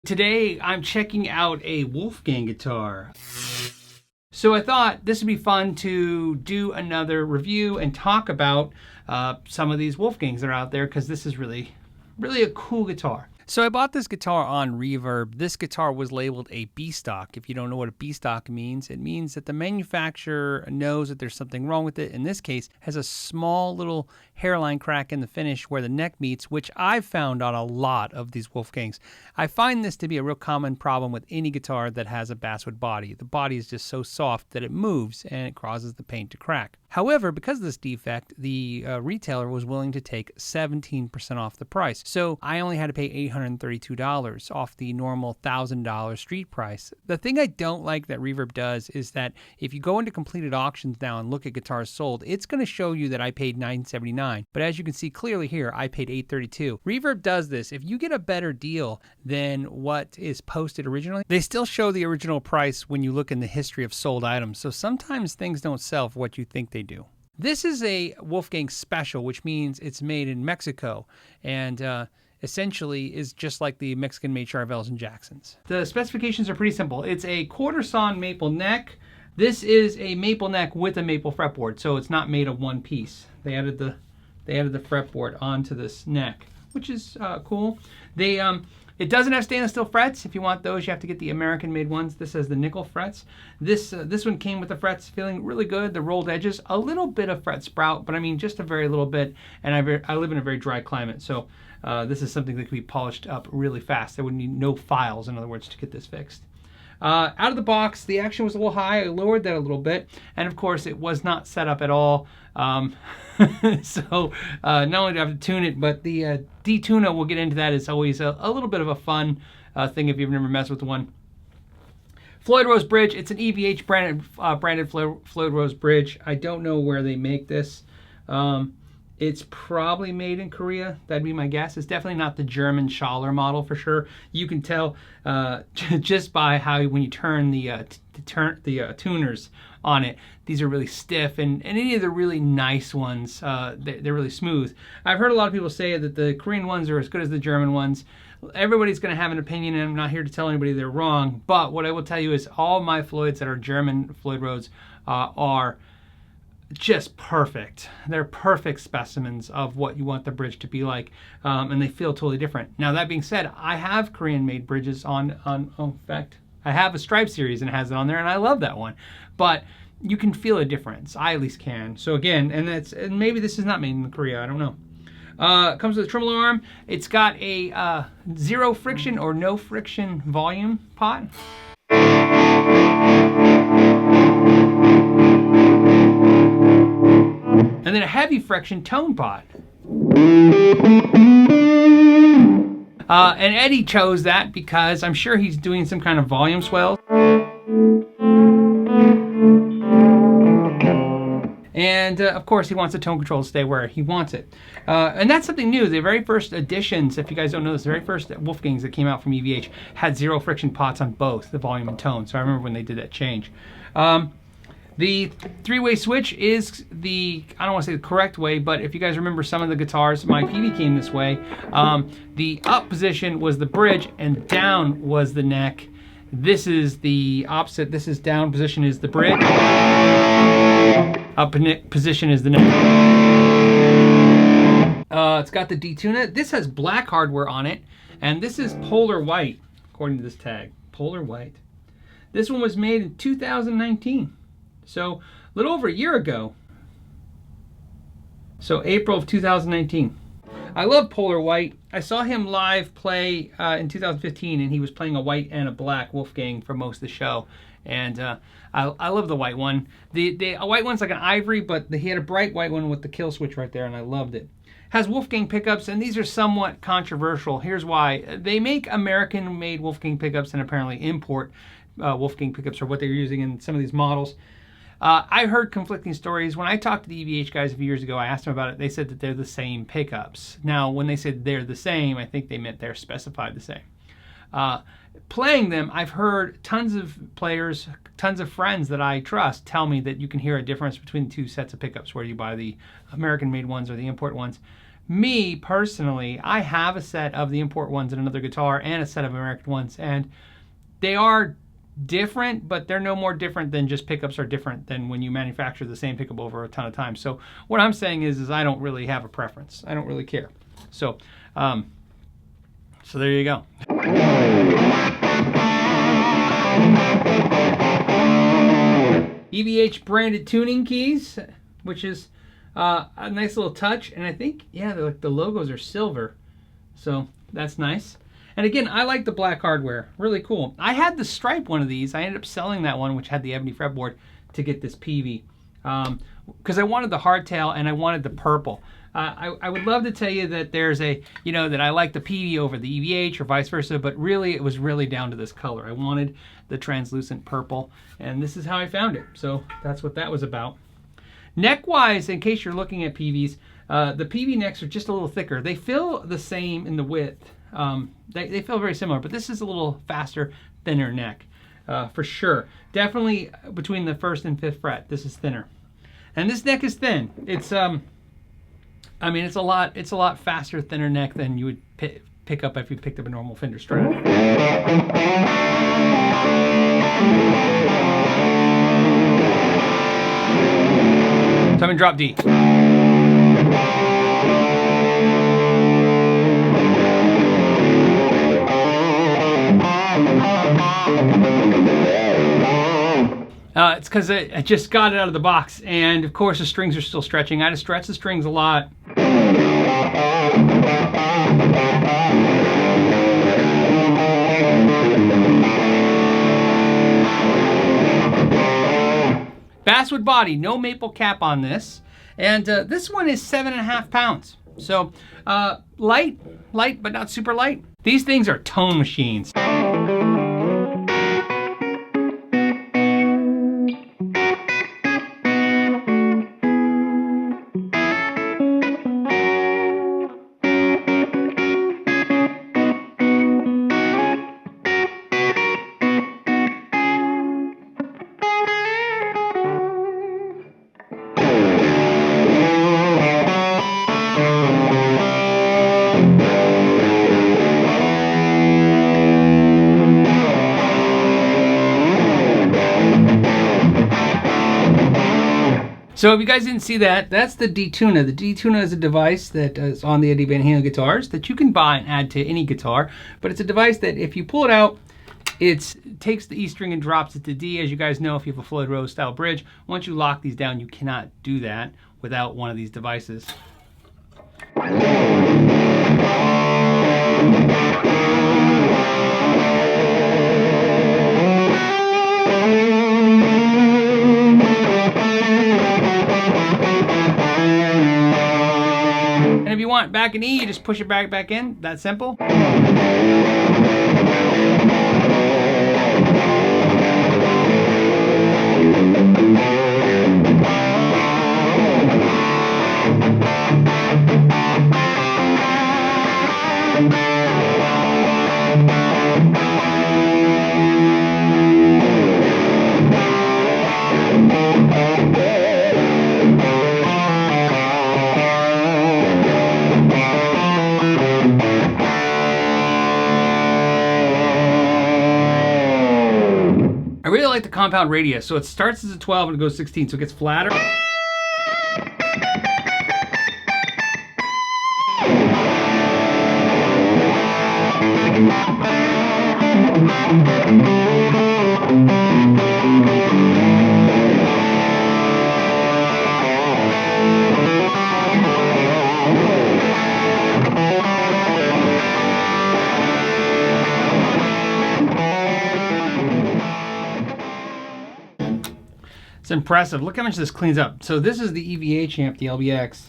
Today I'm checking out a Wolfgang guitar. So I thought this would be fun to do another review and talk about some of these Wolfgangs that are out there, because this is really a cool guitar. So I bought this guitar on Reverb. This guitar was labeled a Bstock. If you don't know what a Bstock means, it means that the manufacturer knows that there's something wrong with it. In this case, has a small little hairline crack in the finish where the neck meets, which I've found on a lot of these Wolfgangs. I find this to be a real common problem with any guitar that has a basswood body. The body is just so soft that it moves and it causes the paint to crack. However, because of this defect, the retailer was willing to take 17% off the price. So I only had to pay $832 off the normal $1,000 street price. The thing I don't like that Reverb does is that if you go into completed auctions now and look at guitars sold, it's going to show you that I paid $979. But as you can see clearly here, I paid $832. Reverb does this. If you get a better deal than what is posted originally, they still show the original price when you look in the history of sold items. So sometimes things don't sell for what you think they do. This is a Wolfgang special, which means it's made in Mexico and essentially is just like the Mexican-made Charvels and Jacksons. The specifications are pretty simple. It's a quarter sawn maple neck. This is a maple neck with a maple fretboard, so it's not made of one piece. They added the fretboard onto this neck, which is cool. It doesn't have stainless steel frets. If you want those, you have to get the American-made ones. This has the nickel frets. This one came with the frets feeling really good. The rolled edges, a little bit of fret sprout, but I mean just a very little bit. And I live in a very dry climate, so this is something that can be polished up really fast. I would need no files, in other words, to get this fixed. Out of the box, the action was a little high. I lowered that a little bit, and of course, it was not set up at all. So not only do I have to tune it, but the detuna, we'll get into that, is always a little bit of a fun thing if you've never messed with one. Floyd Rose bridge. It's an EVH branded Floyd Rose bridge. I don't know where they make this. It's probably made in Korea. That'd be my guess. It's definitely not the German Schaller model for sure. You can tell just by how when you turn the tuners on it, these are really stiff, and any of the really nice ones, they're really smooth. I've heard a lot of people say that the Korean ones are as good as the German ones. Everybody's going to have an opinion, and I'm not here to tell anybody they're wrong. But what I will tell you is all my Floyds that are German Floyd Rose are just perfect. They're perfect specimens of what you want the bridge to be like, and they feel totally different. Now, that being said, I have Korean-made bridges in fact, I have a Stripe series and it has it on there, and I love that one. But you can feel a difference. I at least can. So again, and maybe this is not made in Korea. I don't know. It comes with a tremolo arm. It's got a zero friction or no friction volume pot. And then a heavy friction tone pot. And Eddie chose that because I'm sure he's doing some kind of volume swell. And of course, he wants the tone control to stay where he wants it. And that's something new. The very first editions, if you guys don't know this, the very first Wolfgangs that came out from EVH had zero friction pots on both the volume and tone. So I remember when they did that change. The three-way switch is I don't want to say the correct way, but if you guys remember some of the guitars, my PV came this way. The up position was the bridge and down was the neck. This is the opposite. This is down position is the bridge. Up position is the neck. It's got the detuna. This has black hardware on it, and this is polar white, according to this tag. Polar white. This one was made in 2019. So a little over a year ago. So April of 2019. I love polar white. I saw him live play in 2015, and he was playing a white and a black Wolfgang for most of the show. And I love the white one. The white one's like an ivory, but he had a bright white one with the kill switch right there, and I loved it. Has Wolfgang pickups, and these are somewhat controversial. Here's why. They make American-made Wolfgang pickups and apparently import Wolfgang pickups are what they're using in some of these models. I heard conflicting stories. When I talked to the EVH guys a few years ago, I asked them about it. They said that they're the same pickups. Now, when they said they're the same, I think they meant they're specified the same. Playing them, I've heard tons of players, tons of friends that I trust tell me that you can hear a difference between the two sets of pickups, whether you buy the American-made ones or the import ones. me personally, I have a set of the import ones in another guitar and a set of American ones, and they are different, but they're no more different than just pickups are different than when you manufacture the same pickup over a ton of times. So what I'm saying is I don't really have a preference. I don't really care. So so there you go. EVH branded tuning keys, which is a nice little touch, and I think, yeah, the logos are silver, so that's nice. And again, I like the black hardware, really cool. I had the stripe one of these. I ended up selling that one, which had the ebony fretboard, to get this PV, because I wanted the hardtail and I wanted the purple. I would love to tell you that there's a, that I like the PV over the EVH or vice versa, but really it was really down to this color. I wanted the translucent purple, and this is how I found it. So that's what that was about. Neck-wise, in case you're looking at PVs, the PV necks are just a little thicker. They feel the same in the width. They feel very similar, but this is a little faster, thinner neck, for sure. Definitely between the 1st and 5th fret, this is thinner. And this neck is thin. It's I mean, it's a lot faster, thinner neck than you would pick up if you picked up a normal Fender Strat. So I'm in drop D. It's because I just got it out of the box, and of course the strings are still stretching. I had to stretch the strings a lot. Basswood body, no maple cap on this, and this one is 7.5 pounds. So light but not super light. These things are tone machines. So if you guys didn't see that, that's the detuna. The detuna is a device that is on the Eddie Van Halen guitars that you can buy and add to any guitar. But it's a device that if you pull it out, it takes the E string and drops it to D. As you guys know, if you have a Floyd Rose style bridge, once you lock these down, you cannot do that without one of these devices. And if you want back in E, you just push it back in. That simple. I really like the compound radius. So it starts as a 12 and it goes 16, so it gets flatter. It's impressive. Look how much this cleans up. So this is the EVH amp, the LBX.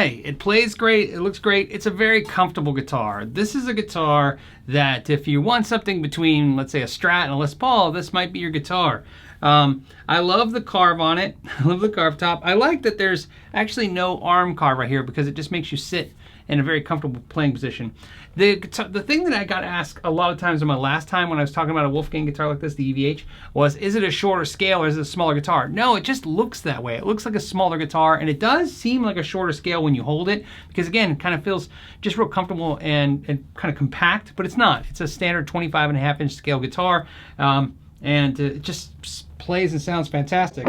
say, it plays great, it looks great, it's a very comfortable guitar. This is a guitar that if you want something between, let's say, a Strat and a Les Paul, this might be your guitar. I love the carve on it. I love the carve top. I like that there's actually no arm carve right here because it just makes you sit in a very comfortable playing position. The thing that I got asked a lot of times in my last time when I was talking about a Wolfgang guitar like this, the EVH, was, is it a shorter scale or is it a smaller guitar? No, it just looks that way. It looks like a smaller guitar, and it does seem like a shorter scale when you hold it, because again, it kind of feels just real comfortable and kind of compact, but it's not. It's a standard 25.5-inch scale guitar, and it just plays and sounds fantastic.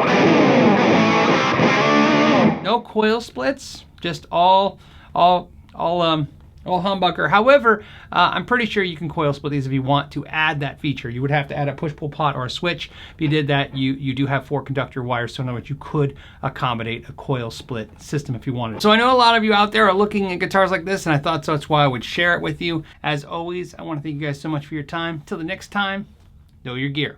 No coil splits, just all humbucker. However, I'm pretty sure you can coil split these if you want to add that feature. You would have to add a push-pull pot or a switch. If you did that, you do have 4 conductor wires, so in other words, you could accommodate a coil split system if you wanted. So I know a lot of you out there are looking at guitars like this, and I thought so that's why I would share it with you. As always, I want to thank you guys so much for your time. Till the next time, know your gear.